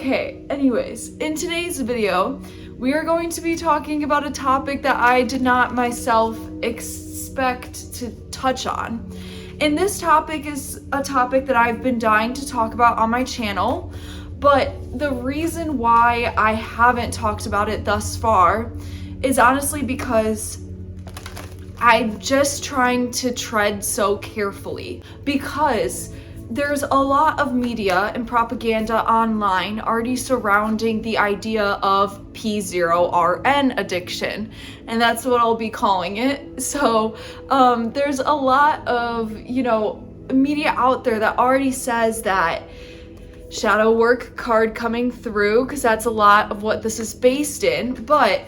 Okay, anyways, in today's video, we are going to be talking about a topic that I did not myself expect to touch on. And this topic is a topic that I've been dying to talk about on my channel, but the reason why I haven't talked about it thus far is honestly because I'm just trying to tread so carefully, because there's a lot of media and propaganda online already surrounding the idea of P0RN addiction, and that's what I'll be calling it. So there's a lot of, media out there that already says that shadow work card coming through, because that's a lot of what this is based in, but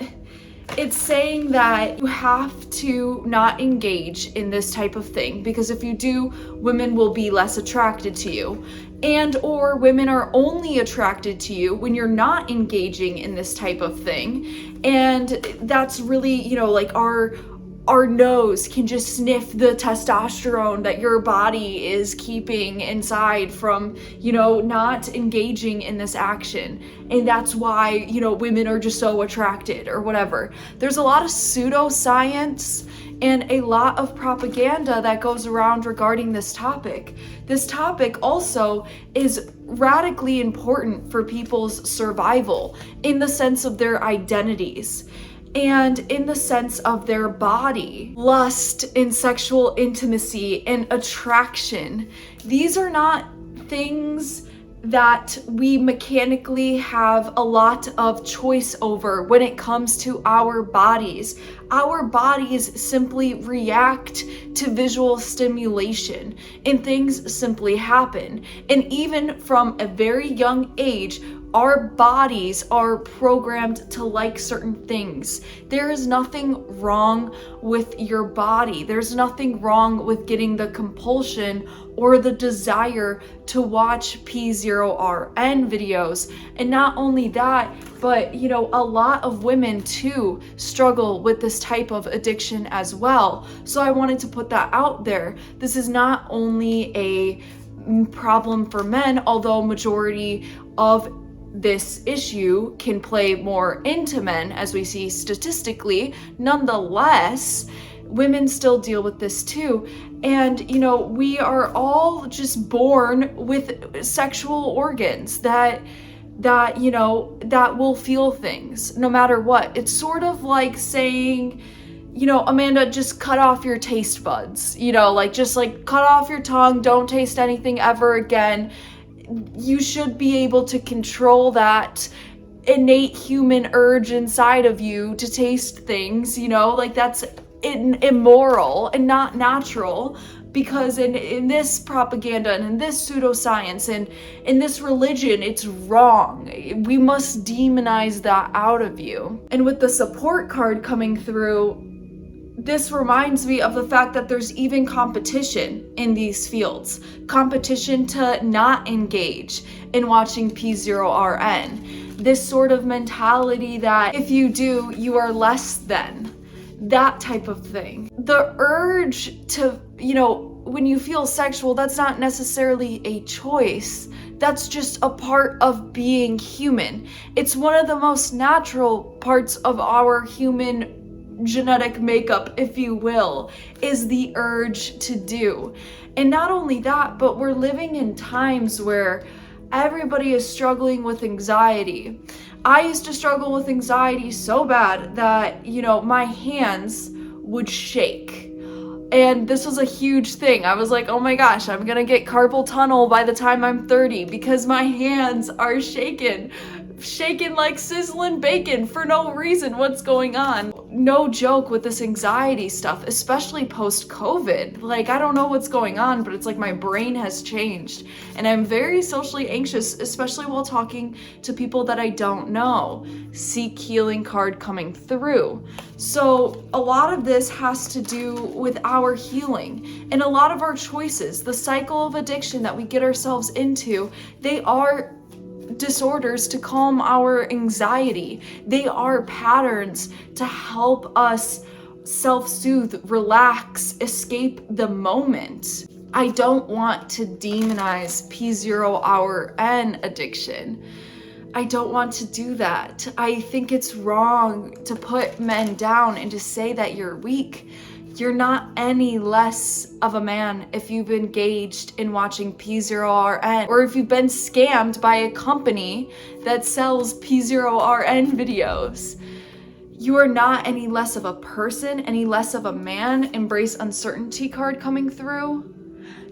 it's saying that you have to not engage in this type of thing, because if you do, women will be less attracted to you, and or women are only attracted to you when you're not engaging in this type of thing. And that's really, like our nose can just sniff the testosterone that your body is keeping inside from, not engaging in this action. And that's why, women are just so attracted or whatever. There's a lot of pseudoscience and a lot of propaganda that goes around regarding this topic. This topic also is radically important for people's survival in the sense of their identities and in the sense of their body. Lust and sexual intimacy and attraction. These are not things that we mechanically have a lot of choice over when it comes to our bodies. Our bodies simply react to visual stimulation, and things simply happen. And even from a very young age, our bodies are programmed to like certain things. There is nothing wrong with your body. There's nothing wrong with getting the compulsion or the desire to watch P0RN videos. And not only that, but a lot of women too struggle with this type of addiction as well. So I wanted to put that out there. This is not only a problem for men, although majority of this issue can play more into men, as we see statistically. Nonetheless, women still deal with this too. And we are all just born with sexual organs that will feel things no matter what. It's sort of like saying, Amanda, just cut off your taste buds, just cut off your tongue, don't taste anything ever again. You should be able to control that innate human urge inside of you to taste things, that's immoral and not natural, because in this propaganda and in this pseudoscience and in this religion, it's wrong. We must demonize that out of you. And with the support card coming through, this reminds me of the fact that there's even competition in these fields. Competition to not engage in watching P0RN. This sort of mentality that if you do, you are less than. That type of thing. The urge to, when you feel sexual, that's not necessarily a choice. That's just a part of being human. It's one of the most natural parts of our human genetic makeup, if you will, is the urge to do. And not only that, but we're living in times where everybody is struggling with anxiety. I used to struggle with anxiety so bad that, my hands would shake. And this was a huge thing. I was like, oh my gosh, I'm gonna get carpal tunnel by the time I'm 30 because my hands are shaking like sizzling bacon for no reason. What's going on? No joke with this anxiety stuff, especially post-COVID. I don't know what's going on, but it's like my brain has changed. And I'm very socially anxious, especially while talking to people that I don't know. Seek healing card coming through. So a lot of this has to do with our healing and a lot of our choices. The cycle of addiction that we get ourselves into, they are disorders to calm our anxiety. They are patterns to help us self-soothe, relax, escape the moment. I don't want to demonize P0RN addiction. I don't want to do that. I think it's wrong to put men down and to say that you're weak. You're not any less of a man if you've engaged in watching P0RN, or if you've been scammed by a company that sells P0RN videos. You are not any less of a person, any less of a man. Embrace uncertainty card coming through.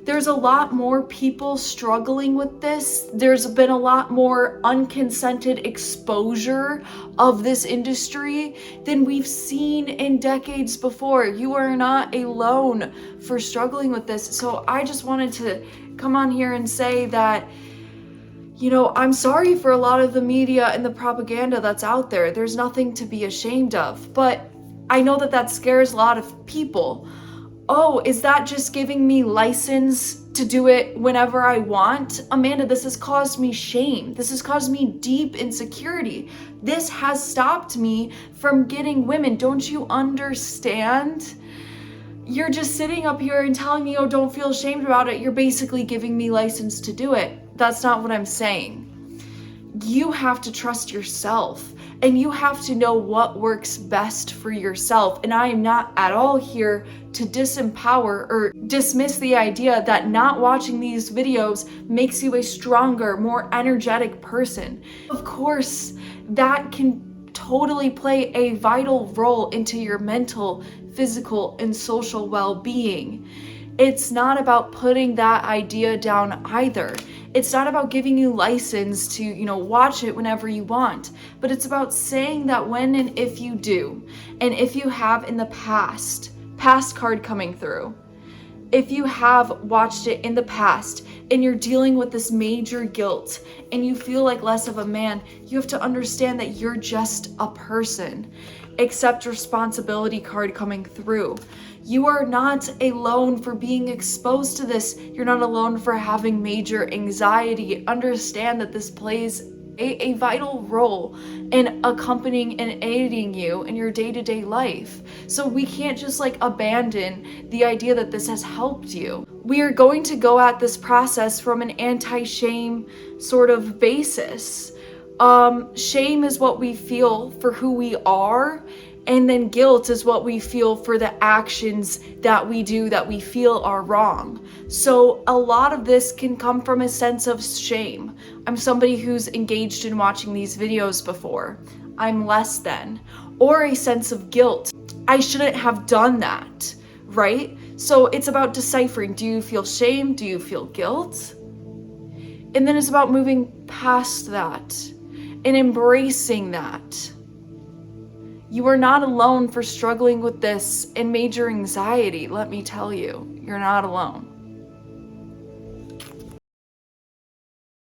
There's a lot more people struggling with this. There's been a lot more unconsented exposure of this industry than we've seen in decades before. You are not alone for struggling with this. So I just wanted to come on here and say that, you know, I'm sorry for a lot of the media and the propaganda that's out there. There's nothing to be ashamed of, but I know that that scares a lot of people. Oh, is that just giving me license to do it whenever I want? Amanda, this has caused me shame. This has caused me deep insecurity. This has stopped me from getting women. Don't you understand? You're just sitting up here and telling me, oh, don't feel ashamed about it. You're basically giving me license to do it. That's not what I'm saying. You have to trust yourself. And you have to know what works best for yourself. And I am not at all here to disempower or dismiss the idea that not watching these videos makes you a stronger, more energetic person. Of course, that can totally play a vital role into your mental, physical, and social well-being. It's not about putting that idea down either. It's not about giving you license to, you know, watch it whenever you want, but it's about saying that when and if you do, and if you have in the past card coming through, if you have watched it in the past and you're dealing with this major guilt and you feel like less of a man, you have to understand that you're just a person. Accept responsibility card coming through. You are not alone for being exposed to this. You're not alone for having major anxiety. Understand that this plays a vital role in accompanying and aiding you in your day-to-day life. So we can't just like abandon the idea that this has helped you. We are going to go at this process from an anti-shame sort of basis. Shame is what we feel for who we are, and then guilt is what we feel for the actions that we do that we feel are wrong. So a lot of this can come from a sense of shame. I'm somebody who's engaged in watching these videos before. I'm less than. Or a sense of guilt. I shouldn't have done that, right? So it's about deciphering. Do you feel shame? Do you feel guilt? And then it's about moving past that and embracing that. You are not alone for struggling with this and major anxiety, let me tell you. You're not alone.